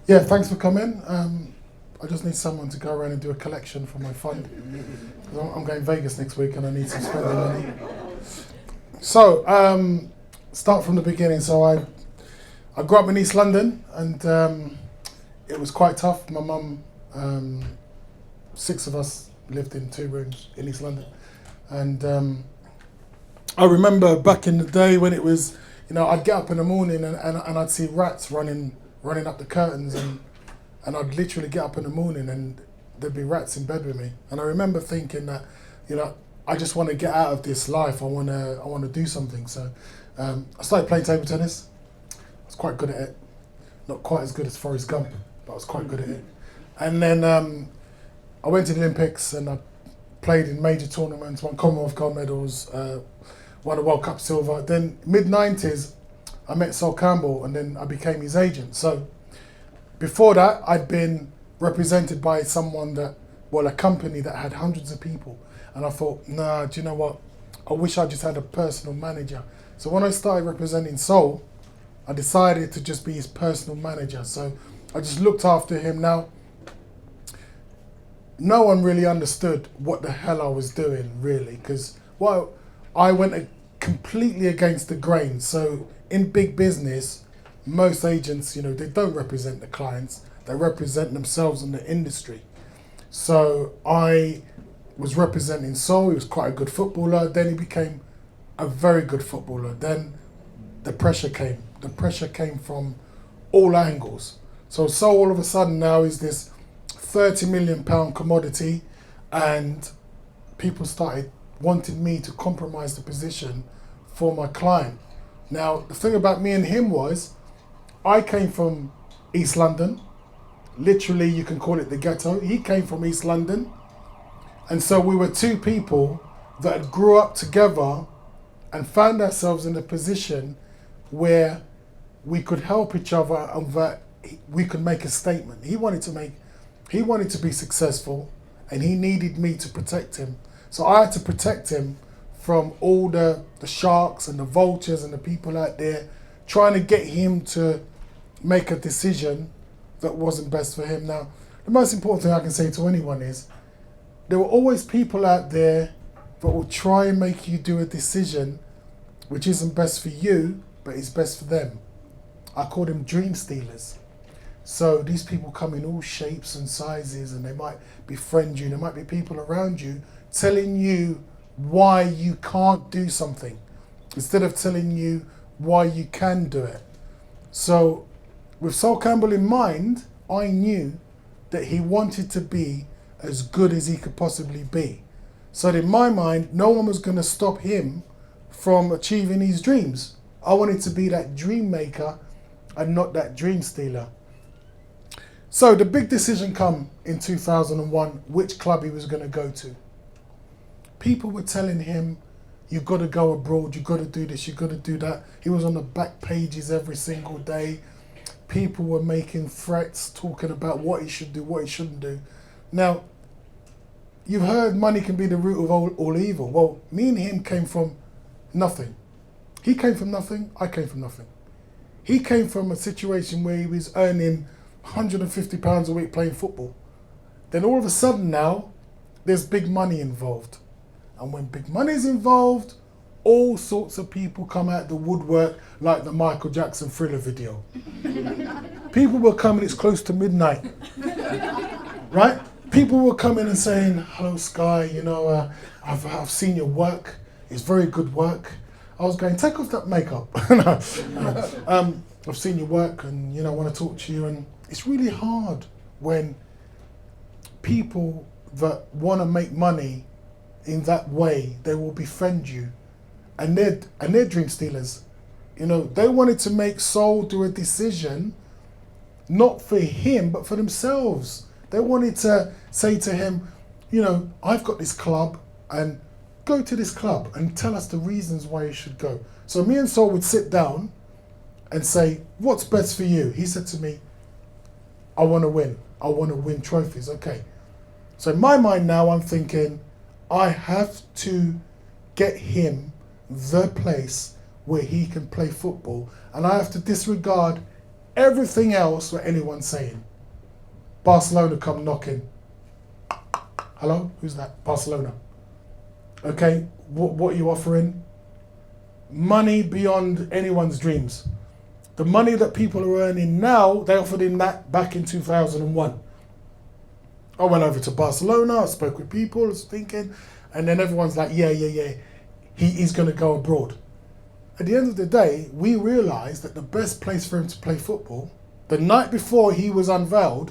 Yeah, thanks for coming. I just need someone to go around and do a collection for my fund. I'm going Vegas next week and I need some spending money. So, start from the beginning. So I grew up in East London and it was quite tough. My mum, 6 of us lived in 2 rooms in East London. And I remember back in the day when it was, I'd get up in the morning and I'd see rats running up the curtains and I'd literally get up in the morning and there'd be rats in bed with me. And I remember thinking that, I just want to get out of this life. I want to do something. So I started playing table tennis. I was quite good at it. Not quite as good as Forrest Gump, but I was quite good at it. And then I went to the Olympics and I played in major tournaments, won Commonwealth gold medals, won a World Cup silver. Then mid-90s, I met Sol Campbell and then I became his agent. So before that, I'd been represented by a company that had hundreds of people. And I thought, nah, do you know what? I wish I just had a personal manager. So when I started representing Sol, I decided to just be his personal manager. So I just looked after him. Now, no one really understood what the hell I was doing, really, because I went completely against the grain. So in big business, most agents, they don't represent the clients, they represent themselves in the industry. So I was representing Sol. He was quite a good footballer. Then he became a very good footballer. Then the pressure came. The pressure came from all angles. So Sol all of a sudden now is this £30 million commodity, and people started wanting me to compromise the position for my client. Now, the thing about me and him was, I came from East London. Literally, you can call it the ghetto. He came from East London. And so we were 2 people that grew up together and found ourselves in a position where we could help each other and that we could make a statement. He wanted to be successful and he needed me to protect him. So I had to protect him from all the sharks and the vultures and the people out there trying to get him to make a decision that wasn't best for him. Now, the most important thing I can say to anyone is, there were always people out there that will try and make you do a decision which isn't best for you, but is best for them. I call them dream stealers. So these people come in all shapes and sizes and they might befriend you. There might be people around you telling you why you can't do something instead of telling you why you can do it. So with Sol Campbell in mind, I knew that he wanted to be as good as he could possibly be. So in my mind, no one was going to stop him from achieving his dreams. I wanted to be that dream maker and not that dream stealer. So the big decision come in 2001, which club he was going to go to. People were telling him, you've got to go abroad, you've got to do this, you've got to do that. He was on the back pages every single day. People were making threats, talking about what he should do, what he shouldn't do. Now, you've heard money can be the root of all evil. Well, me and him came from nothing. He came from nothing, I came from nothing. He came from a situation where he was earning £150 a week playing football. Then all of a sudden now, there's big money involved. And when big money is involved, all sorts of people come out the woodwork like the Michael Jackson Thriller video. People were coming, it's close to midnight, right? People were coming and saying, hello Sky, I've seen your work, it's very good work. I was going, take off that makeup. I've seen your work and I want to talk to you. And it's really hard when people that want to make money in that way, they will befriend you. And they're dream stealers. They wanted to make Sol do a decision, not for him, but for themselves. They wanted to say to him, I've got this club and go to this club and tell us the reasons why you should go. So me and Sol would sit down and say, what's best for you? He said to me, I want to win. I want to win trophies. Okay. So in my mind now, I'm thinking, I have to get him the place where he can play football, and I have to disregard everything else what anyone's saying. Barcelona come knocking. Hello? Who's that? Barcelona. Okay, what are you offering? Money beyond anyone's dreams. The money that people are earning now, they offered him that back in 2001. I went over to Barcelona, I spoke with people, I was thinking, and then everyone's like, yeah, he's going to go abroad. At the end of the day, we realised that the best place for him to play football, the night before he was unveiled,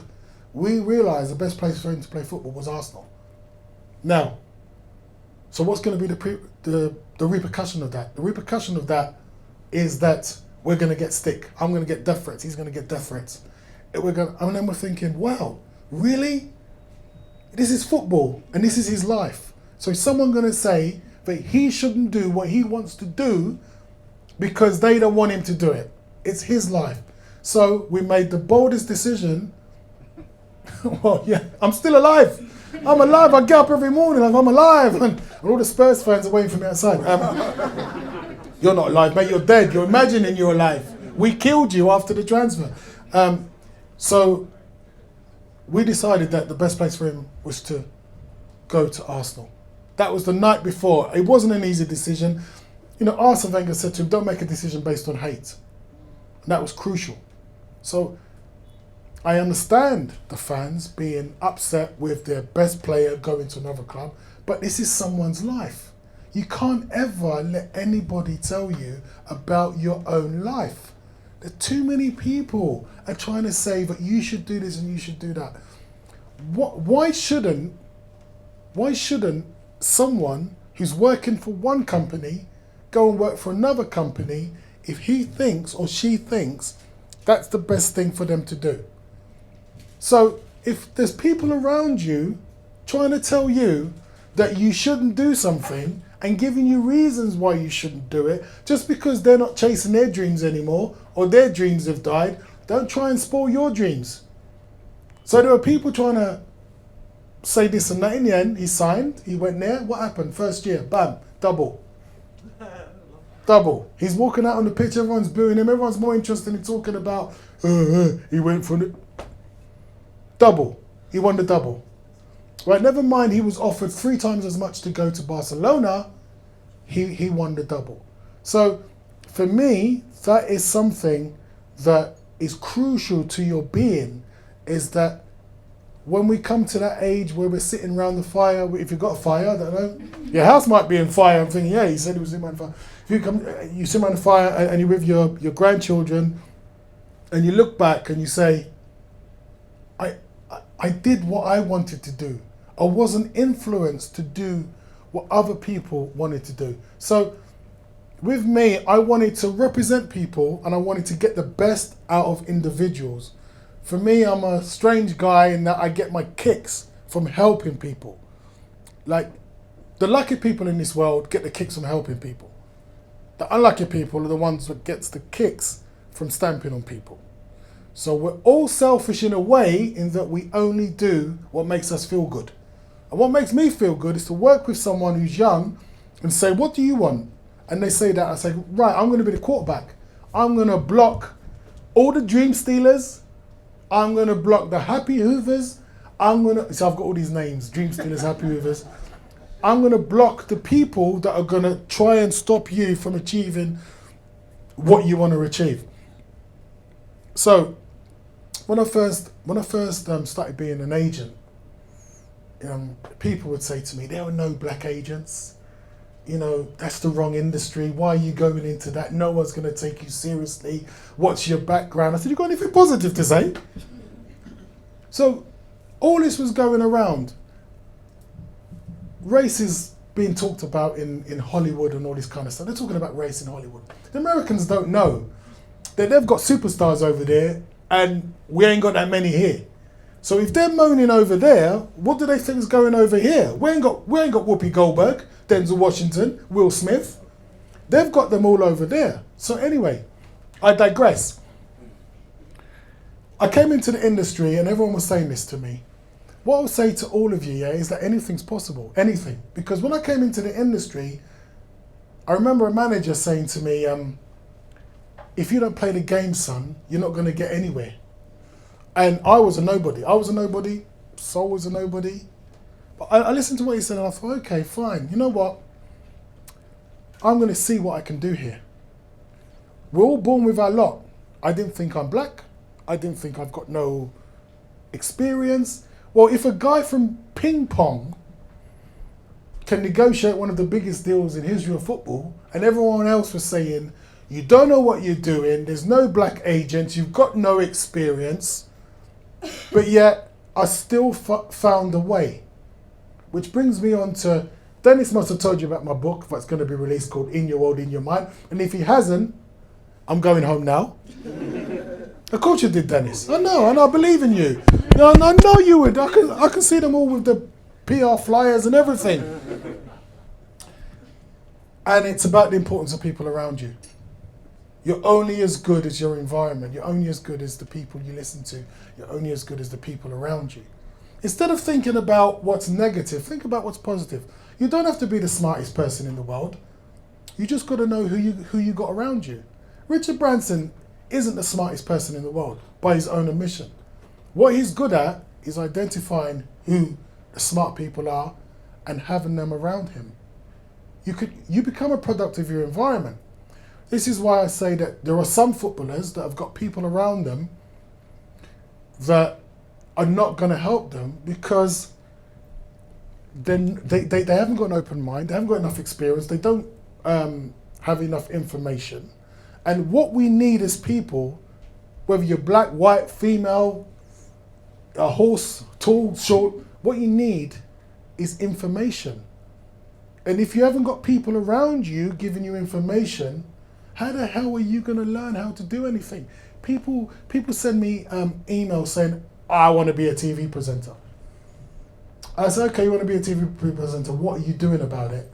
we realised the best place for him to play football was Arsenal. Now, so what's going to be the repercussion of that? The repercussion of that is that we're going to get stick. I'm going to get death threats. He's going to get death threats. And then we're thinking, wow, really? This is football and this is his life. So is someone going to say that he shouldn't do what he wants to do because they don't want him to do it? It's his life. So we made the boldest decision. Well, yeah, I'm still alive. I'm alive. I get up every morning like I'm alive. And all the Spurs fans are waiting for me outside. You're not alive, mate. You're dead. You're imagining you're alive. We killed you after the transfer. So we decided that the best place for him was to go to Arsenal. That was the night before. It wasn't an easy decision. You know, Arsene Wenger said to him, don't make a decision based on hate. And that was crucial. So I understand the fans being upset with their best player going to another club, but this is someone's life. You can't ever let anybody tell you about your own life. There are too many people are trying to say that you should do this and you should do that. Why shouldn't someone who's working for one company go and work for another company if he thinks or she thinks that's the best thing for them to do? So if there's people around you trying to tell you that you shouldn't do something and giving you reasons why you shouldn't do it, just because they're not chasing their dreams anymore or their dreams have died, don't try and spoil your dreams. So there were people trying to say this and that. In the end, he signed, he went there. What happened? First year, bam, double. Double. He's walking out on the pitch, everyone's booing him, everyone's more interested in talking about, he went for the double. He won the double. Right, never mind he was offered 3 times as much to go to Barcelona, he won the double. So for me, that is something that is crucial to your being, is that when we come to that age where we're sitting around the fire, if you've got a fire, I don't know, your house might be in fire. I'm thinking, yeah, he said he was in around the fire. If you sit around the fire and you're with your grandchildren and you look back and you say, I did what I wanted to do. I wasn't influenced to do what other people wanted to do. So with me, I wanted to represent people and I wanted to get the best out of individuals. For me, I'm a strange guy in that I get my kicks from helping people. Like, the lucky people in this world get the kicks from helping people. The unlucky people are the ones that gets the kicks from stamping on people. So we're all selfish in a way in that we only do what makes us feel good. And what makes me feel good is to work with someone who's young and say, what do you want? And they say that, I say, right, I'm going to be the quarterback. I'm going to block all the dream stealers. I'm going to block the happy hoovers. So I've got all these names, dream stealers, happy hoovers. I'm going to block the people that are going to try and stop you from achieving what you want to achieve. So when I first started being an agent, people would say to me, there are no black agents. You know, that's the wrong industry. Why are you going into that? No one's going to take you seriously. What's your background? I said, you got anything positive to say? So all this was going around. Race is being talked about in Hollywood and all this kind of stuff. They're talking about race in Hollywood. The Americans don't know that they've got superstars over there and we ain't got that many here. So if they're moaning over there, what do they think is going over here? We ain't got Whoopi Goldberg, Denzel Washington, Will Smith. They've got them all over there. So anyway, I digress. I came into the industry and everyone was saying this to me. What I'll say to all of you, yeah, is that anything's possible, anything. Because when I came into the industry, I remember a manager saying to me, if you don't play the game, son, you're not going to get anywhere. And I was a nobody. Sol was a nobody. But I listened to what he said and I thought, okay, fine. You know what? I'm going to see what I can do here. We're all born with our lot. I didn't think I'm black. I didn't think I've got no experience. Well, if a guy from ping pong can negotiate one of the biggest deals in history of football, and everyone else was saying, you don't know what you're doing, there's no black agents, you've got no experience, but yet I still found a way. Which brings me on to, Dennis must have told you about my book that's going to be released called In Your World, In Your Mind. And if he hasn't, I'm going home now. Of course you did, Dennis. I know, and I believe in you. I know you would. I can see them all with the PR flyers and everything. And it's about the importance of people around you. You're only as good as your environment. You're only as good as the people you listen to. You're only as good as the people around you. Instead of thinking about what's negative, think about what's positive. You don't have to be the smartest person in the world. You just got to know who you got around you. Richard Branson isn't the smartest person in the world by his own admission. What he's good at is identifying who the smart people are and having them around him. You become a product of your environment. This is why I say that there are some footballers that have got people around them that are not going to help them because then they haven't got an open mind, they haven't got enough experience, they don't have enough information. And what we need as people, whether you're black, white, female, a horse, tall, short, what you need is information. And if you haven't got people around you giving you information, how the hell are you going to learn how to do anything? People send me emails saying, I want to be a TV presenter. I said, okay, you want to be a TV presenter, what are you doing about it?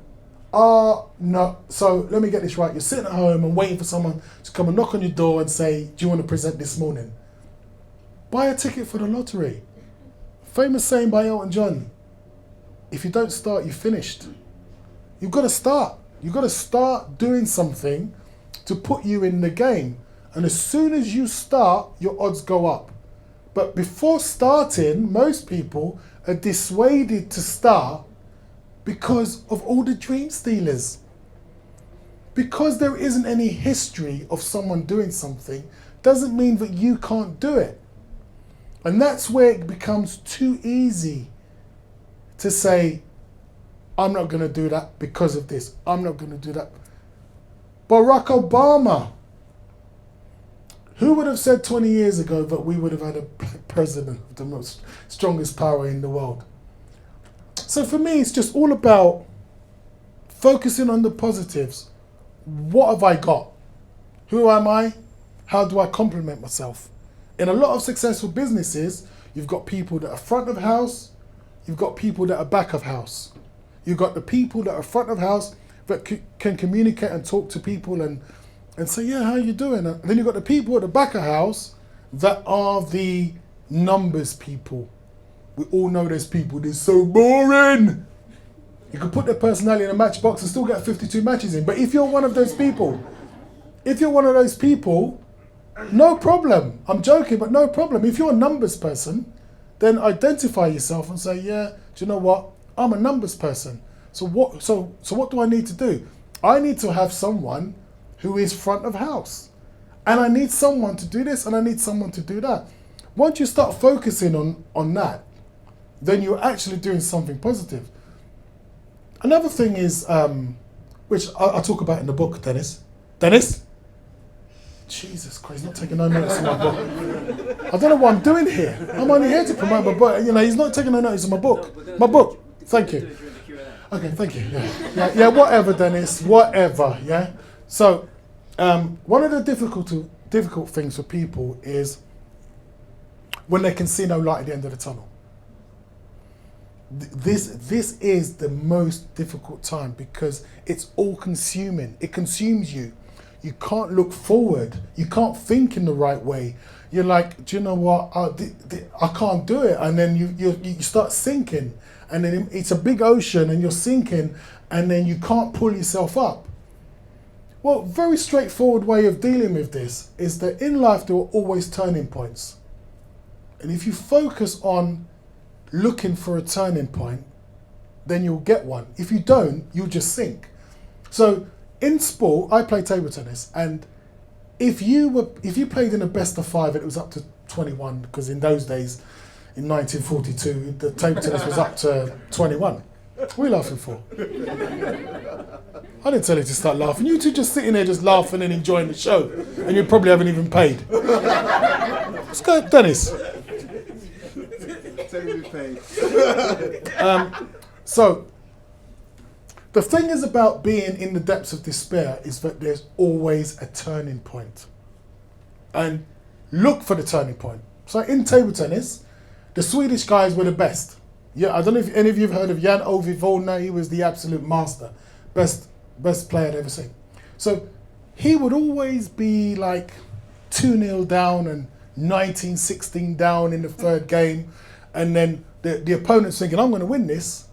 No. So let me get this right. You're sitting at home and waiting for someone to come and knock on your door and say, do you want to present this morning? Buy a ticket for the lottery. Famous saying by Elton John, if you don't start, you're finished. You've got to start. You've got to start doing something to put you in the game. And as soon as you start, your odds go up. But before starting, most people are dissuaded to start because of all the dream stealers. Because there isn't any history of someone doing something, doesn't mean that you can't do it. And that's where it becomes too easy to say, I'm not going to do that because of this. I'm not going to do that. Barack Obama. Who would have said 20 years ago that we would have had a president of the most strongest power in the world? So for me, it's just all about focusing on the positives. What have I got? Who am I? How do I complement myself? In a lot of successful businesses, you've got people that are front of house, you've got people that are back of house. You've got the people that are front of house that can communicate and talk to people and say, yeah, how you doing? And then you've got the people at the back of house that are the numbers people. We all know those people, they're so boring. You can put their personality in a matchbox and still get 52 matches in. But if you're one of those people, no problem. I'm joking, but no problem. If you're a numbers person, then identify yourself and say, yeah, do you know what? I'm a numbers person. So what do I need to do? I need to have someone who is front of house. And I need someone to do this and I need someone to do that. Once you start focusing on that, then you're actually doing something positive. Another thing is, which I talk about in the book, Dennis? Jesus Christ, he's not taking no notice of my book. I don't know what I'm doing here. I'm only here to promote my book. He's not taking no notice of my book. My book. Thank you. Okay, thank you. Yeah, whatever, Dennis. Whatever, yeah? So, one of the difficult things for people is when they can see no light at the end of the tunnel. This is the most difficult time because it's all consuming. It consumes you. You can't look forward. You can't think in the right way. You're like, do you know what? I can't do it. And then you start sinking. And then it's a big ocean and you're sinking and then you can't pull yourself up. Well, very straightforward way of dealing with this is that in life there are always turning points. And if you focus on looking for a turning point, then you'll get one. If you don't, you'll just sink. So in sport, I play table tennis, and if you played in a best of 5 and it was up to 21, because in those days, in 1942, the table tennis was up to 21. What are you laughing for? I didn't tell you to start laughing. You two just sitting there just laughing and enjoying the show, and you probably haven't even paid. Let's go, Dennis. So, the thing is about being in the depths of despair is that there's always a turning point. And look for the turning point. So in table tennis, the Swedish guys were the best. Yeah, I don't know if any of you have heard of Jan-Ove Volner. He was the absolute master. Best player I'd ever seen. So he would always be like 2-0 down and 19-16 down in the third game. And then the opponent's thinking, I'm going to win this.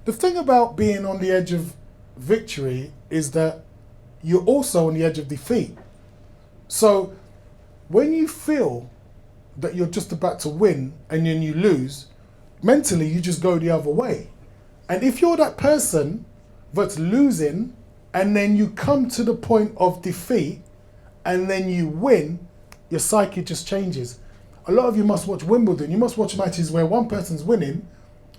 The thing about being on the edge of victory is that you're also on the edge of defeat. So when you feel that you're just about to win and then you lose, mentally you just go the other way. And if you're that person that's losing and then you come to the point of defeat and then you win, your psyche just changes. A lot of you must watch Wimbledon. You must watch matches where one person's winning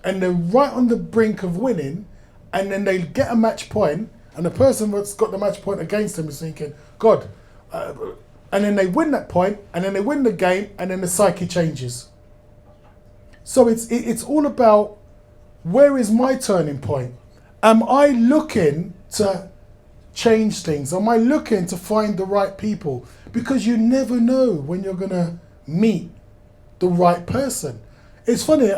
and they're right on the brink of winning, and then they get a match point, and the person that's got the match point against them is thinking, God, and then they win that point, and then they win the game, and then the psyche changes. So it's all about, where is my turning point? Am I looking to change things? Am I looking to find the right people? Because you never know when you're going to meet the right person. It's funny,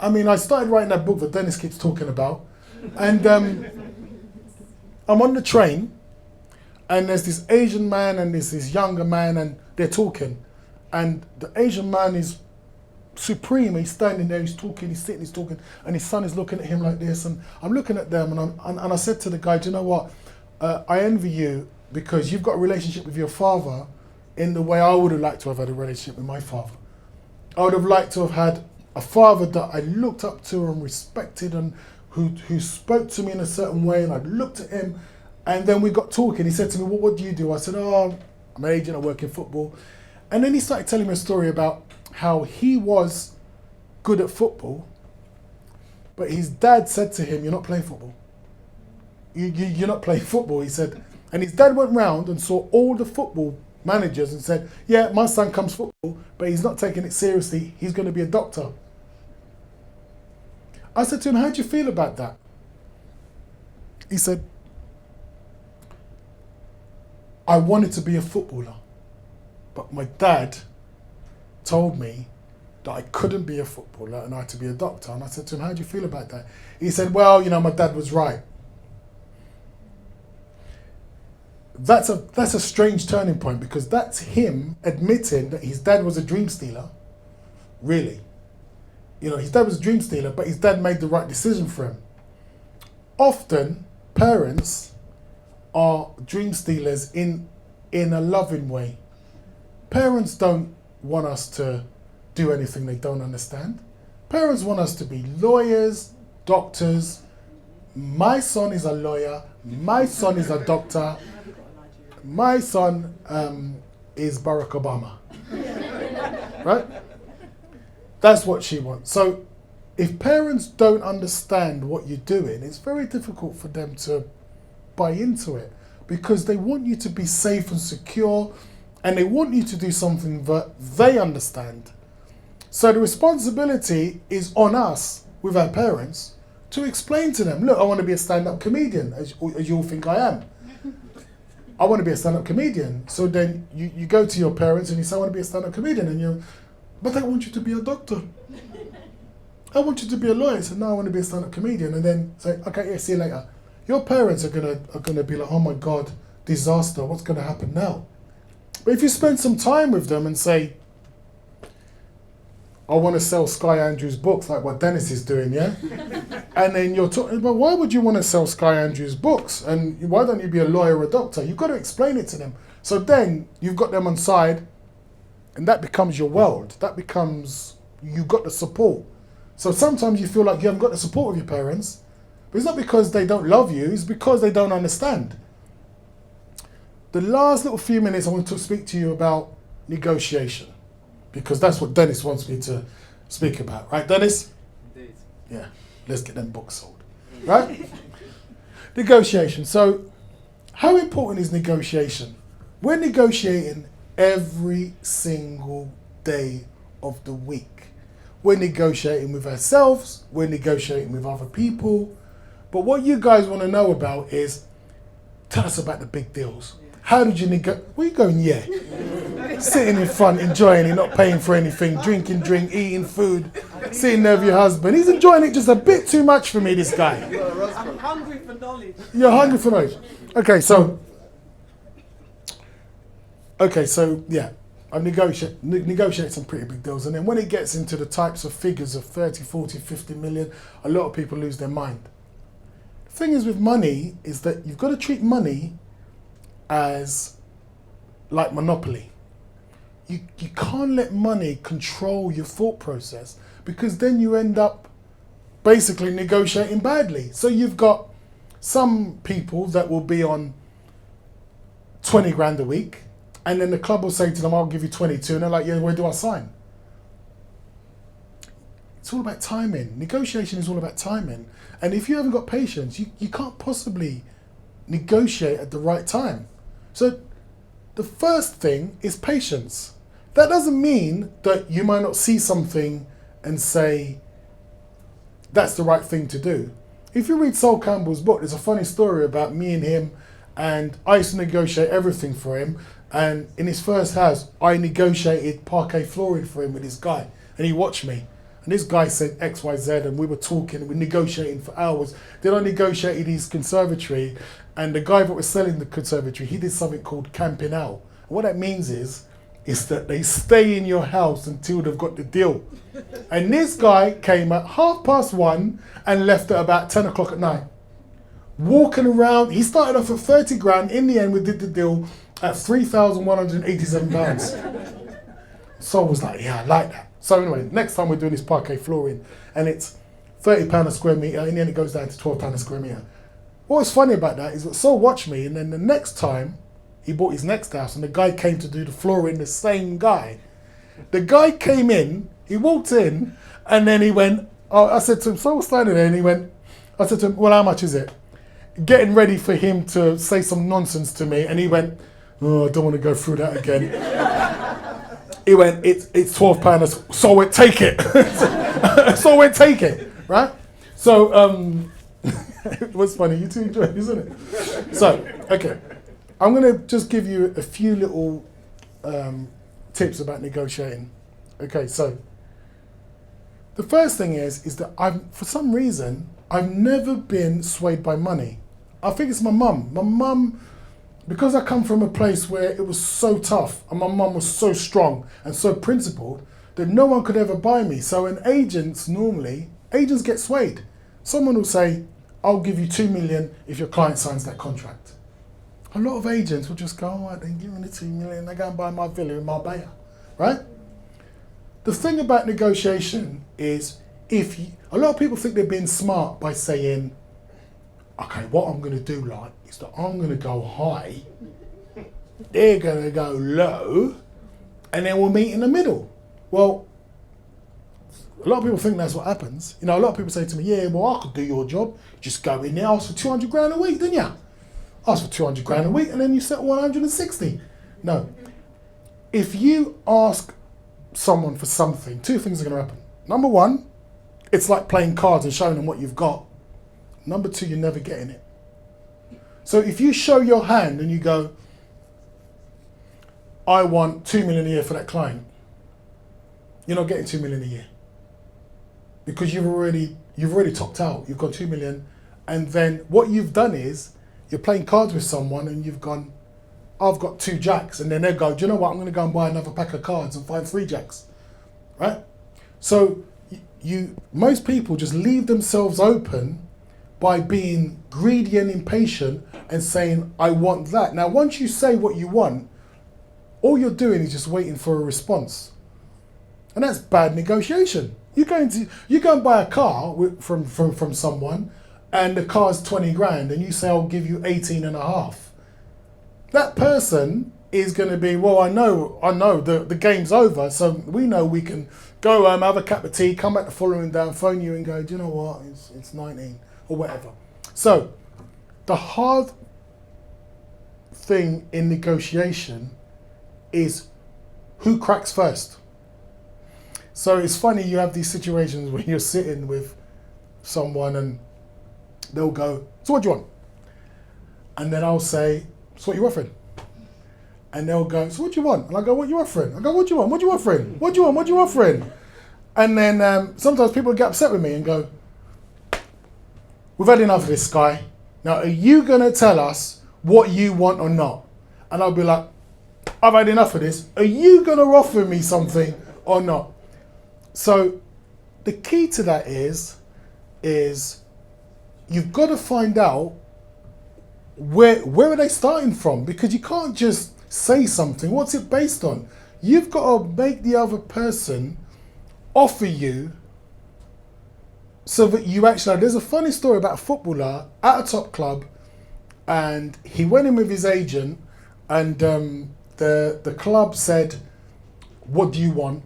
I mean, I started writing that book that Dennis keeps talking about, and I'm on the train, and there's this Asian man and there's this younger man, and they're talking, and the Asian man is supreme. He's standing there, he's talking, he's sitting, he's talking, and his son is looking at him like this, and I'm looking at them, and I said to the guy, do you know what, I envy you because you've got a relationship with your father in the way I would have liked to have had a relationship with my father. I would have liked to have had a father that I looked up to and respected, and who spoke to me in a certain way, and I looked at him, and then we got talking. He said to me, what do you do? I said, oh, I'm an agent, I work in football. And then he started telling me a story about how he was good at football, but his dad said to him, you're not playing football. You're not playing football, he said. And his dad went round and saw all the football managers and said, yeah, my son comes football, but he's not taking it seriously. He's going to be a doctor. I said to him, how do you feel about that? He said, I wanted to be a footballer, but my dad told me that I couldn't be a footballer and I had to be a doctor. And I said to him, how do you feel about that? He said, well, you know, my dad was right. That's a strange turning point, because that's him admitting that his dad was a dream stealer. Really. You know, his dad was a dream stealer, but his dad made the right decision for him. Often, parents are dream stealers in a loving way. Parents don't want us to do anything they don't understand. Parents want us to be lawyers, doctors. My son is a lawyer. My son is a doctor. My son is Barack Obama. Right? That's what she wants. So if parents don't understand what you're doing, it's very difficult for them to buy into it, because they want you to be safe and secure, and they want you to do something that they understand. So the responsibility is on us with our parents to explain to them, look, I want to be a stand-up comedian, as you all think I am. I want to be a stand-up comedian. So then you go to your parents and you say, I want to be a stand-up comedian, and but I want you to be a doctor. I want you to be a lawyer. So no, I want to be a stand-up comedian. And then say, okay, yeah, see you later. Your parents are gonna be like, oh my God, disaster, what's gonna happen now? But if you spend some time with them and say, I want to sell Sky Andrews books like what Dennis is doing, yeah? And then you're talking about, why would you want to sell Sky Andrews books? And why don't you be a lawyer or a doctor? You've got to explain it to them. So then you've got them on side, and that becomes your world. That becomes, you've got the support. So sometimes you feel like you haven't got the support of your parents, but it's not because they don't love you, it's because they don't understand. The last little few minutes I want to speak to you about negotiation, because that's what Dennis wants me to speak about. Right, Dennis? Indeed. Yeah, let's get them books sold. Right? Negotiation. So how important is negotiation? We're negotiating every single day of the week. We're negotiating with ourselves, we're negotiating with other people. But what you guys want to know about is, tell us about the big deals. How did you negotiate? Where are you going? Yeah. Sitting in front, enjoying it, not paying for anything, drinking, eating food, sitting there with your husband. He's enjoying it just a bit too much for me, this guy. I'm hungry for knowledge. You're hungry for knowledge. Okay, so yeah, I've negotiated some pretty big deals. And then when it gets into the types of figures of 30, 40, 50 million, a lot of people lose their mind. The thing is with money is that you've got to treat money as like Monopoly. You can't let money control your thought process, because then you end up basically negotiating badly. So you've got some people that will be on 20 grand a week, and then the club will say to them, I'll give you 22, and they're like, yeah, where do I sign? It's all about timing. Negotiation is all about timing. And if you haven't got patience, you can't possibly negotiate at the right time. So the first thing is patience. That doesn't mean that you might not see something and say, that's the right thing to do. If you read Sol Campbell's book, there's a funny story about me and him, and I used to negotiate everything for him. And in his first house, I negotiated parquet flooring for him with this guy, and he watched me. And this guy said X, Y, Z, and we were talking, and we were negotiating for hours. Then I negotiated his conservatory, and the guy that was selling the conservatory, he did something called camping out. And what that means is that they stay in your house until they've got the deal. And this guy came at 1:30 and left at about 10 o'clock at night. Walking around, he started off at 30 grand. In the end, we did the deal at £3,187. Sol was like, yeah, I like that. So anyway, next time we're doing this parquet flooring, and it's £30 a square metre, in the end it goes down to £12 a square metre. What was funny about that is that Sol watched me, and then the next time, he bought his next house, and the guy came to do the flooring, the same guy. The guy came in, he walked in, and then he went, I said to him, Sol was standing there, and I said to him, well, how much is it? Getting ready for him to say some nonsense to me, and he went, oh, I don't want to go through that again. He went, it's £12, so we'll take it. So we'll take it, right? So, it was funny, you two enjoyed it, isn't it? So, okay. I'm going to just give you a few little tips about negotiating. Okay, so the first thing is that for some reason, I've never been swayed by money. I think it's my mum. My mum, because I come from a place where it was so tough, and my mum was so strong and so principled, that no one could ever buy me. So agents get swayed. Someone will say, I'll give you 2 million if your client signs that contract. A lot of agents will just go, all right, then give me the 2 million, they go and buy my villa in Marbella, right? The thing about negotiation is, a lot of people think they're being smart by saying, okay, what I'm going to do is that I'm going to go high, they're going to go low, and then we'll meet in the middle. Well, a lot of people think that's what happens. A lot of people say to me, yeah, well, I could do your job. Just go in there, ask for 200 grand a week, didn't you? Ask for 200 grand a week, and then you settle 160. No. If you ask someone for something, two things are going to happen. Number one, it's like playing cards and showing them what you've got. Number two, you're never getting it. So if you show your hand and you go, I want 2 million a year for that client, you're not getting 2 million a year. Because you've already topped out. You've got 2 million. And then what you've done is, you're playing cards with someone and you've gone, I've got 2 jacks. And then they go, do you know what? I'm going to go and buy another pack of cards and find 3 jacks. Right? So most people just leave themselves open by being greedy and impatient and saying, I want that. Now, once you say what you want, all you're doing is just waiting for a response. And that's bad negotiation. You go and buy a car from someone, and the car's 20 grand, and you say, I'll give you 18 and a half. That person is going to be, well, I know the game's over, so we know we can go home, have a cup of tea, come back the following day and phone you and go, do you know what, it's 19 or whatever. So the hard thing in negotiation is who cracks first. So it's funny, you have these situations when you're sitting with someone and they'll go, so what do you want? And then I'll say, so what are you offering? And they'll go, so what do you want? And I go, what are you offering? I go, what do you want? What are you offering? What do you want? What are you offering? And then sometimes people get upset with me and go, we've had enough of this, Sky. Now, are you going to tell us what you want or not? And I'll be like, I've had enough of this. Are you going to offer me something or not? So the key to that is you've got to find out where are they starting from, because you can't just say something. What's it based on? You've got to make the other person offer you so that you actually... There's a funny story about a footballer at a top club, and he went in with his agent, and the club said, what do you want?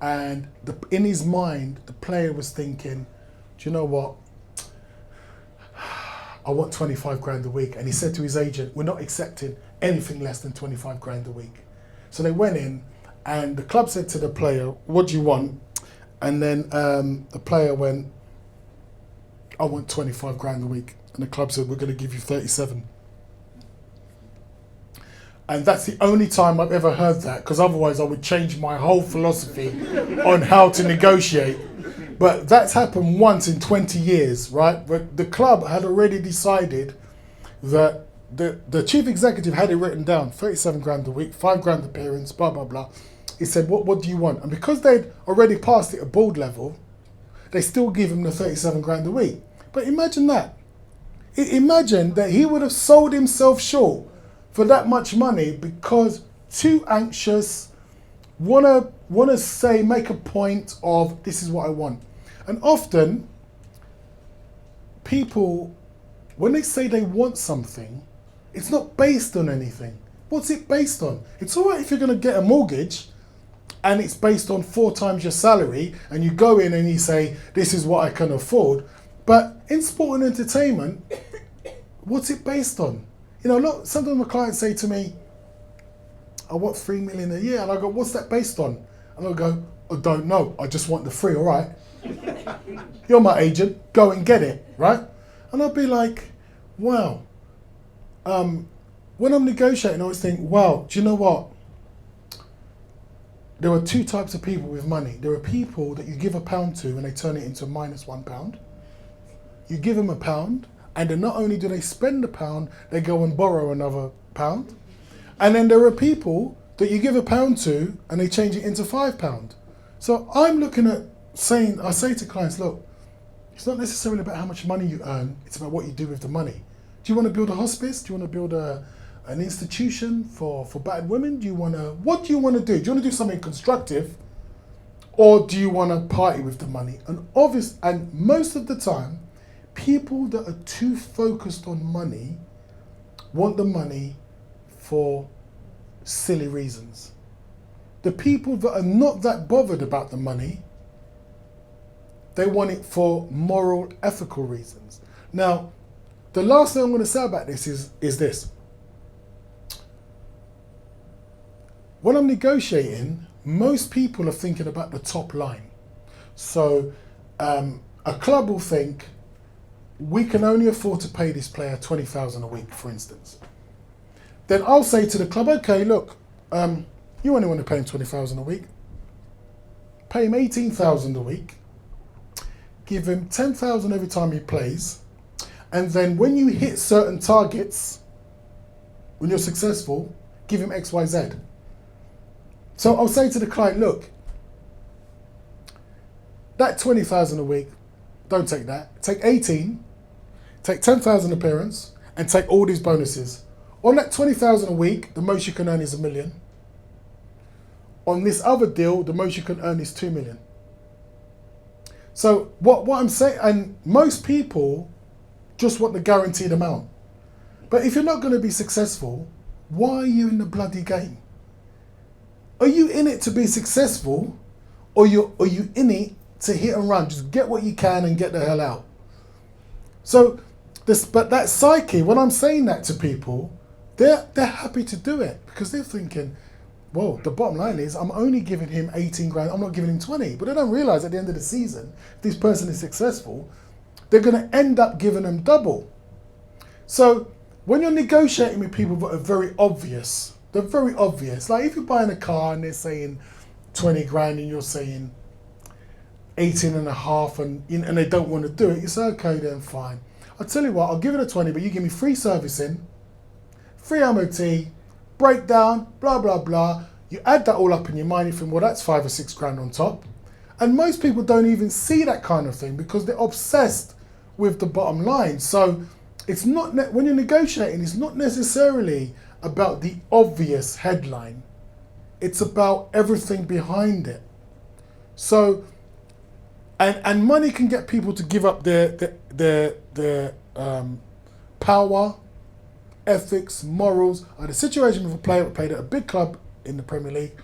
And in his mind, the player was thinking, do you know what? I want 25 grand a week. And he said to his agent, we're not accepting anything less than 25 grand a week. So they went in, and the club said to the player, what do you want? And then the player went, I want 25 grand a week. And the club said, we're going to give you 37. And that's the only time I've ever heard that, because otherwise I would change my whole philosophy on how to negotiate. But that's happened once in 20 years, right? But the club had already decided that the chief executive had it written down, 37 grand a week, 5 grand appearance, blah, blah, blah. He said, what do you want? And because they'd already passed it at board level, they still give him the 37 grand a week. But imagine that. Imagine that he would have sold himself short for that much money because too anxious, wanna say, make a point of, this is what I want. And often people, when they say they want something, it's not based on anything. What's it based on? It's all right if you're gonna get a mortgage and it's based on 4 times your salary, and you go in and you say, this is what I can afford. But in sport and entertainment, what's it based on? You know, look, sometimes my clients say to me, I want 3 million a year. And I go, what's that based on? And I'll go, I don't know. I just want the 3, all right? You're my agent. Go and get it, right? And I'll be like, wow. When I'm negotiating, I always think, wow, do you know what? There are 2 types of people with money. There are people that you give £1 to and they turn it into minus £1. You give them £1, and then not only do they spend £1, they go and borrow another £1. And then there are people that you give £1 to and they change it into £5. So I'm looking at saying, I say to clients, look, it's not necessarily about how much money you earn, it's about what you do with the money. Do you want to build a hospice? Do you want to build an institution for battered women? What do you want to do? Do you want to do something constructive, or do you want to party with the money? And most of the time, people that are too focused on money want the money for silly reasons. The people that are not that bothered about the money, they want it for moral, ethical reasons. Now, the last thing I'm going to say about this is this. When I'm negotiating, most people are thinking about the top line. So a club will think, we can only afford to pay this player 20,000 a week, for instance. Then I'll say to the club, okay, look, you only want to pay him 20,000 a week. Pay him 18,000 a week. Give him 10,000 every time he plays. And then when you hit certain targets, when you're successful, give him X, Y, Z. So I'll say to the client, look, that 20,000 a week, don't take that. Take 18, take 10,000 appearance, and take all these bonuses. On that 20,000 a week, the most you can earn is $1 million. On this other deal, the most you can earn is $2 million. So what I'm saying, and most people just want the guaranteed amount. But if you're not going to be successful, why are you in the bloody game? Are you in it to be successful, or are you in it to hit and run? Just get what you can and get the hell out. So but that psyche, when I'm saying that to people, they're happy to do it because they're thinking, well, the bottom line is I'm only giving him 18 grand, I'm not giving him 20. But they don't realize at the end of the season, if this person is successful, they're going to end up giving them double. So when you're negotiating with people that are very obvious, they're very obvious. Like if you're buying a car and they're saying 20 grand and you're saying 18 and a half and they don't want to do it, you say, okay, then fine. I'll tell you what, I'll give it a 20, but you give me free servicing, free MOT, breakdown, blah, blah, blah. You add that all up in your mind, you think, well, that's 5 or 6 grand on top. And most people don't even see that kind of thing because they're obsessed with the bottom line. So it's not, when you're negotiating, it's not necessarily about the obvious headline. It's about everything behind it. So, and money can get people to give up their power, ethics, morals. I had a situation with a player that played at a big club in the Premier League,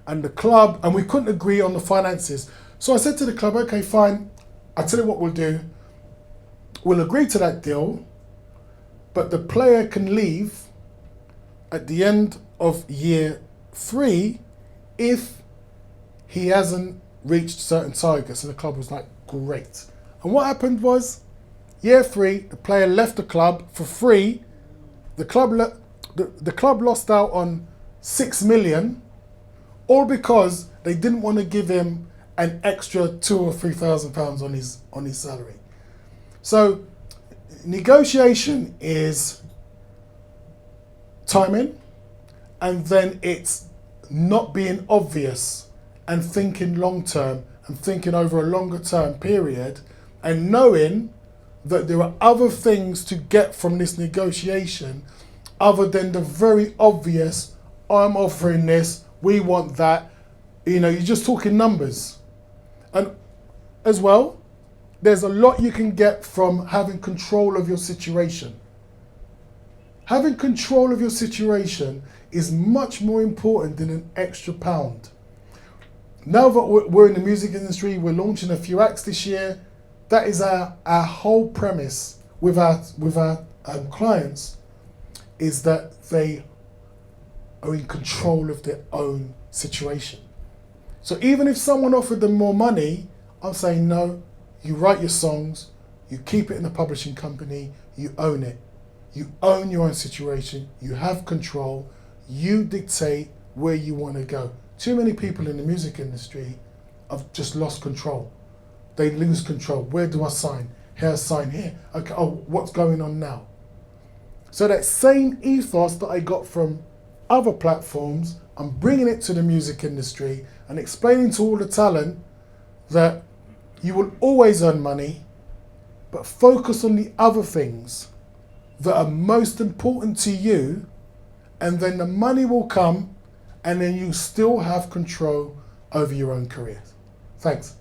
and the club, and we couldn't agree on the finances. So I said to the club, okay, fine, I'll tell you what we'll do. We'll agree to that deal, but the player can leave at the end of year 3 if he hasn't reached certain targets. And the club was like, great. And what happened was, year 3, the player left the club for free. The club lost out on 6 million, all because they didn't want to give him an extra £2,000 or £3,000 on his salary. So negotiation is timing, and then it's not being obvious and thinking long term and thinking over a longer term period, and knowing that there are other things to get from this negotiation other than the very obvious, I'm offering this, we want that. You're just talking numbers. And as well, there's a lot you can get from having control of your situation. Having control of your situation is much more important than an extra pound. Now that we're in the music industry, we're launching a few acts this year. That is our whole premise with our clients, is that they are in control of their own situation. So even if someone offered them more money, I'm saying no, you write your songs, you keep it in the publishing company, you own it. You own your own situation, you have control, you dictate where you want to go. Too many people in the music industry have just lost control. They lose control. Where do I sign? Here, I sign here. Okay, oh, what's going on now? So that same ethos that I got from other platforms, I'm bringing it to the music industry and explaining to all the talent that you will always earn money, but focus on the other things that are most important to you, and then the money will come, and then you still have control over your own career. Thanks.